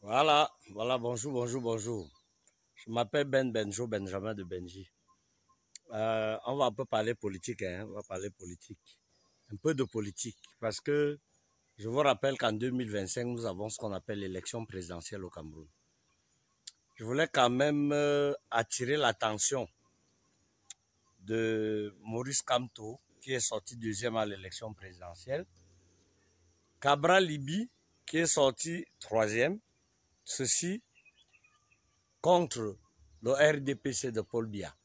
Voilà, bonjour. Je m'appelle Benjo Benjamin de Benji. On va un peu parler politique, hein, on va parler politique. Un peu de politique, parce que je vous rappelle qu'en 2025, nous avons ce qu'on appelle l'élection présidentielle au Cameroun. Je voulais quand même attirer l'attention de Maurice Kamto, qui est sorti deuxième à l'élection présidentielle. Cabral Libi, qui est sorti troisième. Ceci contre le RDPC de Paul Biya.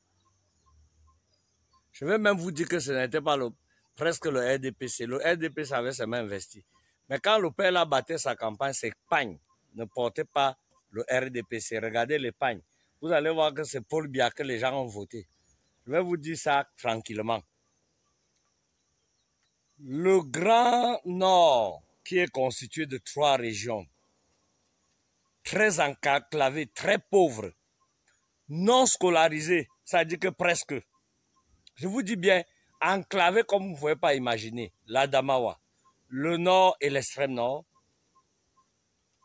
Je vais même vous dire que ce n'était pas presque le RDPC. Le RDPC avait seulement investi. Mais quand le père a battu sa campagne, ses pagnes ne portaient pas le RDPC. Regardez les pagnes. Vous allez voir que c'est Paul Biya que les gens ont voté. Je vais vous dire ça tranquillement. Le Grand Nord, qui est constitué de 3 régions, très enclavées, très pauvres, non scolarisées, ça dit que presque. Je vous dis bien, enclavé comme vous ne pouvez pas imaginer, l'Adamawa, le nord et l'extrême nord,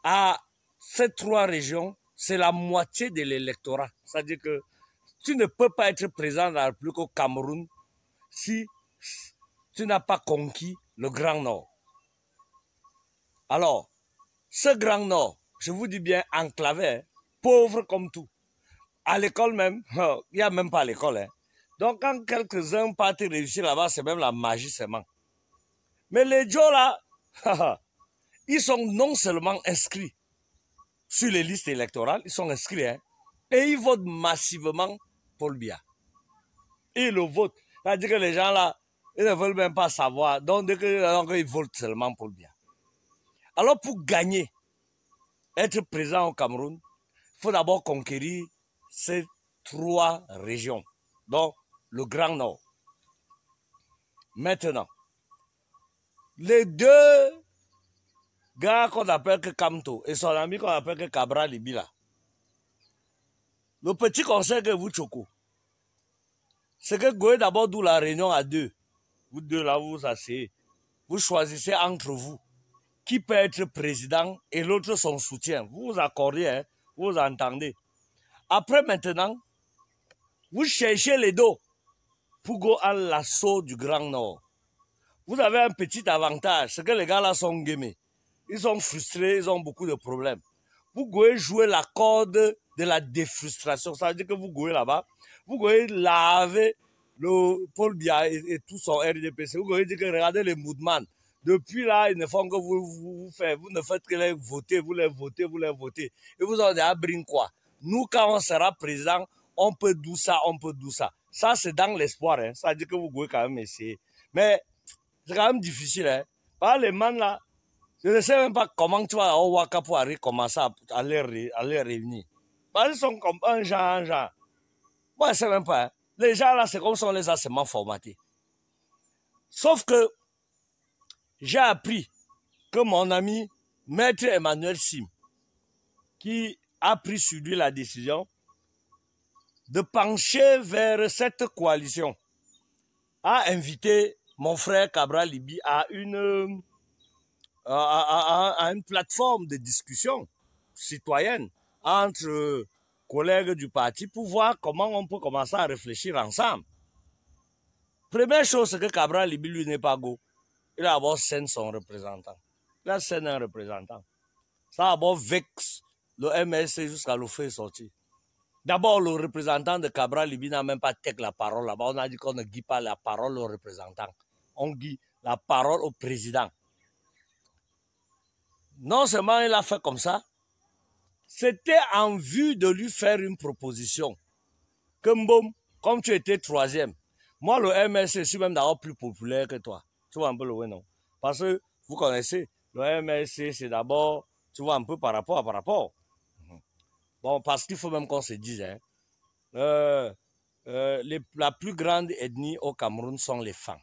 à ces 3 régions, c'est la moitié de l'électorat. C'est-à-dire que tu ne peux pas être présent dans la République au Cameroun si tu n'as pas conquis le Grand Nord. Alors, ce Grand Nord, je vous dis bien enclavé, hein, pauvre comme tout. À l'école même, il n'y a même pas l'école. Hein. Donc, quand quelques-uns partent réussir là-bas, c'est même la magie seulement. Mais les Joe là, ils sont non seulement inscrits sur les listes électorales, ils sont inscrits, hein, et ils votent massivement Paul Biya. Ils le votent. C'est-à-dire que les gens là, ils ne veulent même pas savoir. Donc, ils votent seulement Paul Biya. Alors, pour gagner, être présent au Cameroun, il faut d'abord conquérir ces 3 régions, donc le Grand Nord. Maintenant, les 2 gars qu'on appelle que Kamto et son ami qu'on appelle que Cabral Libi là, le petit conseil que vous choco, c'est que vous d'abord d'où la réunion à 2. Vous 2 là, vous vous asseyez. Vous choisissez entre vous qui peut être président et l'autre son soutien. Vous vous accordez, hein, vous vous entendez. Après maintenant, vous cherchez les dos pour go à l'assaut du Grand Nord. Vous avez un petit avantage, c'est que les gars là sont gamés. Ils sont frustrés, ils ont beaucoup de problèmes. Vous pouvez jouer la corde de la défrustration. Ça veut dire que vous pouvez là-bas, vous pouvez laver le Paul Biya et tout son RDPC. Vous pouvez dire que regardez les mouvements. Depuis là, ils ne font que vous ne faites que les voter, vous les votez. Et vous en avez quoi? Nous, quand on sera président, on peut d'où ça. Ça, c'est dans l'espoir. Hein. Ça veut dire que vous pouvez quand même essayer. Mais c'est quand même difficile. Hein. Par les man là, je ne sais même pas comment tu vas au Waka pour commencer à les réunir. Parce qu'ils sont comme un genre. Moi, je ne sais même pas. Hein. Les gens là, c'est comme si on les a seulement formatés. Sauf que j'ai appris que mon ami, Maître Emmanuel Sim, qui a pris sur lui la décision de pencher vers cette coalition, a invité mon frère Cabral Libi à une plateforme de discussion citoyenne entre collègues du parti pour voir comment on peut commencer à réfléchir ensemble. Première chose, c'est que Cabral Libi, lui, n'est pas go. Il a d'abord scène son représentant. Il a scène un représentant. Ça a d'abord vexe le MSC jusqu'à le faire sortir. D'abord, le représentant de Cabral Libi n'a même pas tech la parole là-bas. On a dit qu'on ne guide pas la parole au représentant. On guide la parole au président. Non seulement il a fait comme ça, c'était en vue de lui faire une proposition. Comme tu étais 3e, moi le MSC, je suis même d'abord plus populaire que toi. Tu vois un peu le ouais, non? Parce que vous connaissez, le MSC, c'est d'abord, tu vois un peu par rapport. Bon, parce qu'il faut même qu'on se dise, hein, la plus grande ethnie au Cameroun sont les femmes,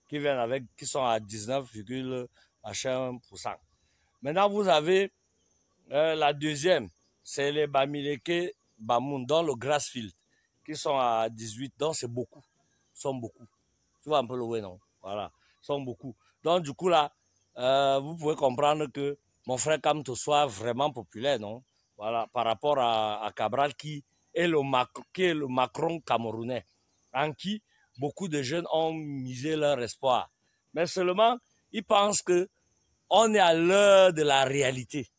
qui sont à 19,1%. Maintenant, vous avez la deuxième, c'est les Bamileke Bamoun, dans le Grassfield, qui sont à 18, donc c'est beaucoup. Ils sont beaucoup. Tu vois un peu le ouais, non? Voilà, ils sont beaucoup. Donc, du coup, là, vous pouvez comprendre que mon frère Kamto soit vraiment populaire, non? Voilà, par rapport à Cabral qui est le Macron camerounais, en qui beaucoup de jeunes ont misé leur espoir. Mais seulement, ils pensent qu'on est à l'heure de la réalité.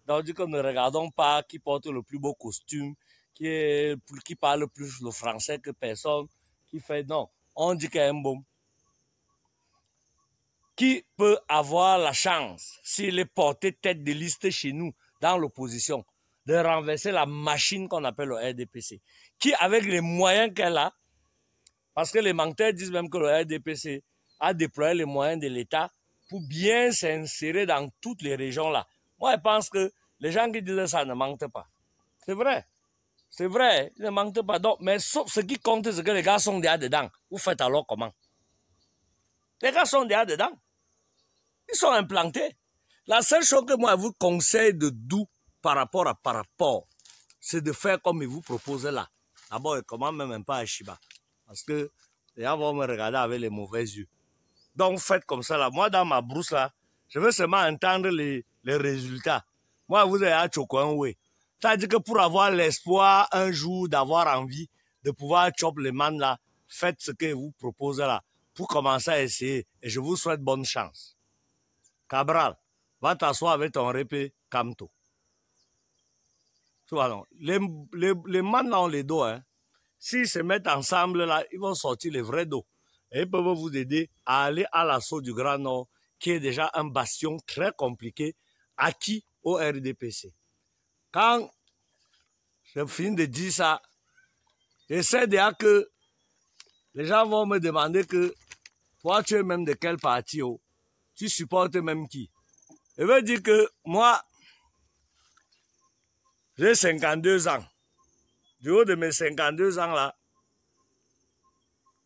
Donc, que ne regardons pas qui porte le plus beau costume, qui parle plus le français que personne, qui fait non. On dit qu'il y a un bon. Qui peut avoir la chance, s'il est porté tête de liste chez nous, dans l'opposition, de renverser la machine qu'on appelle le RDPC, qui, avec les moyens qu'elle a, parce que les menteurs disent même que le RDPC a déployé les moyens de l'État pour bien s'insérer dans toutes les régions là. Moi, je pense que les gens qui disent ça ne mentent pas. C'est vrai. C'est vrai, ils ne mentent pas. Donc, mais sauf ce qui compte, c'est que les gars sont déjà dedans. Vous faites alors comment? Les gars sont déjà dedans. Ils sont implantés. La seule chose que moi, je vous conseille de doux par rapport, c'est de faire comme il vous propose là. D'abord, il commence même pas à Chiba. Parce que les gens vont me regarder avec les mauvais yeux. Donc, faites comme ça là. Moi, dans ma brousse là, je veux seulement entendre les résultats. Moi, vous avez à Chokouanwe. C'est-à-dire que pour avoir l'espoir un jour d'avoir envie de pouvoir chopper les man là, faites ce que vous proposez là pour commencer à essayer. Et je vous souhaite bonne chance. Cabral, va t'asseoir avec ton répé Kamto. Tu vois, non? Les man là ont les dos. Hein. S'ils se mettent ensemble là, ils vont sortir les vrais dos. Et ils peuvent vous aider à aller à l'assaut du Grand Nord, qui est déjà un bastion très compliqué, acquis au RDPC. Quand je finis de dire ça, j'essaie déjà que les gens vont me demander que toi, tu es même de quel parti, oh? Tu supportes même qui? Je veux dire que moi, j'ai 52 ans. Du haut de mes 52 ans là,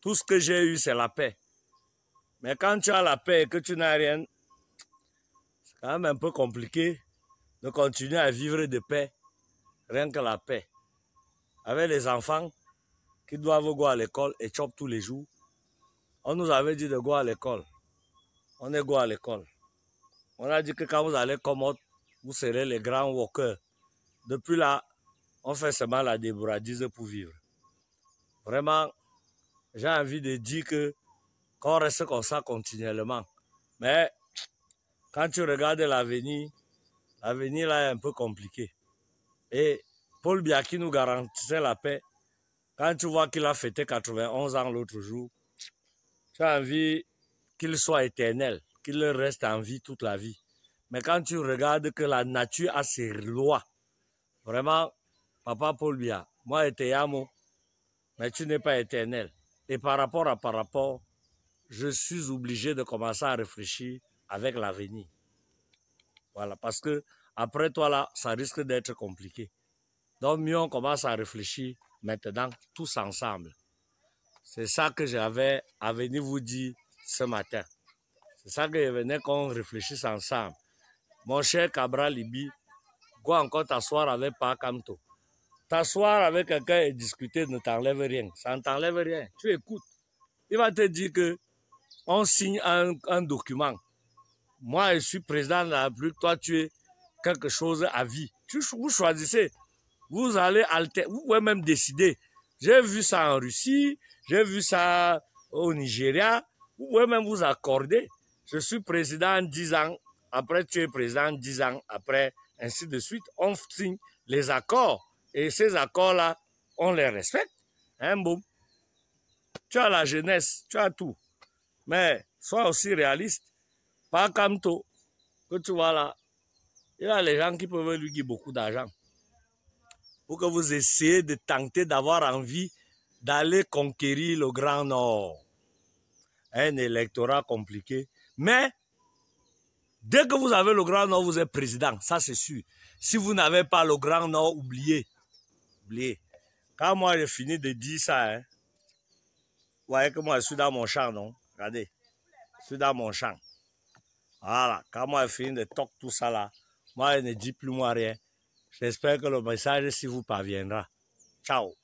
tout ce que j'ai eu, c'est la paix. Mais quand tu as la paix et que tu n'as rien, c'est quand même un peu compliqué de continuer à vivre de paix, rien que la paix. Avec les enfants qui doivent go à l'école et chopent tous les jours. On nous avait dit de go à l'école. On est go à l'école. On a dit que quand vous allez comme autre, vous serez les grands walkers. Depuis là, on fait seulement la débrouillardise pour vivre. Vraiment, j'ai envie de dire qu'on reste comme ça continuellement. Mais quand tu regardes l'avenir là est un peu compliqué. Et Paul Biya qui nous garantissait la paix, quand tu vois qu'il a fêté 91 ans l'autre jour, tu as envie qu'il soit éternel, qu'il reste en vie toute la vie. Mais quand tu regardes que la nature a ses lois, vraiment, Papa Paul Biya, moi, je t'aime, mais tu n'es pas éternel. Et par rapport, je suis obligé de commencer à réfléchir avec l'avenir. Voilà, parce que après toi là, ça risque d'être compliqué. Donc mieux on commence à réfléchir maintenant tous ensemble. C'est ça que j'avais à venir vous dire ce matin. C'est ça que je venais qu'on réfléchisse ensemble. Mon cher Cabral Libi, go encore t'asseoir avec Pa Kamto. T'asseoir avec quelqu'un et discuter ne t'enlève rien. Ça ne t'enlève rien. Tu écoutes. Il va te dire que on signe un document. Moi, je suis président de la République. Toi, tu es quelque chose à vie. Vous choisissez. Vous allez alter. Vous pouvez même décider. J'ai vu ça en Russie. J'ai vu ça au Nigeria. Vous pouvez même vous accorder. Je suis président 10 ans. Après, tu es président 10 ans. Après, ainsi de suite. On signe les accords. Et ces accords-là, on les respecte. Hein, boum. Tu as la jeunesse. Tu as tout. Mais sois aussi réaliste. Pas comme toi, que tu vois là. Il y a les gens qui peuvent lui dire beaucoup d'argent. Pour que vous essayez de tenter d'avoir envie d'aller conquérir le Grand Nord. Un électorat compliqué. Mais, dès que vous avez le Grand Nord, vous êtes président. Ça, c'est sûr. Si vous n'avez pas le Grand Nord, oubliez. Oubliez. Quand moi, j'ai fini de dire ça, hein, vous voyez que moi, je suis dans mon champ, non? Regardez. Je suis dans mon champ. Voilà. Quand moi, j'ai fini de toquer tout ça là, moi, je ne dis plus moi rien. J'espère que le message, si vous parviendra. Ciao.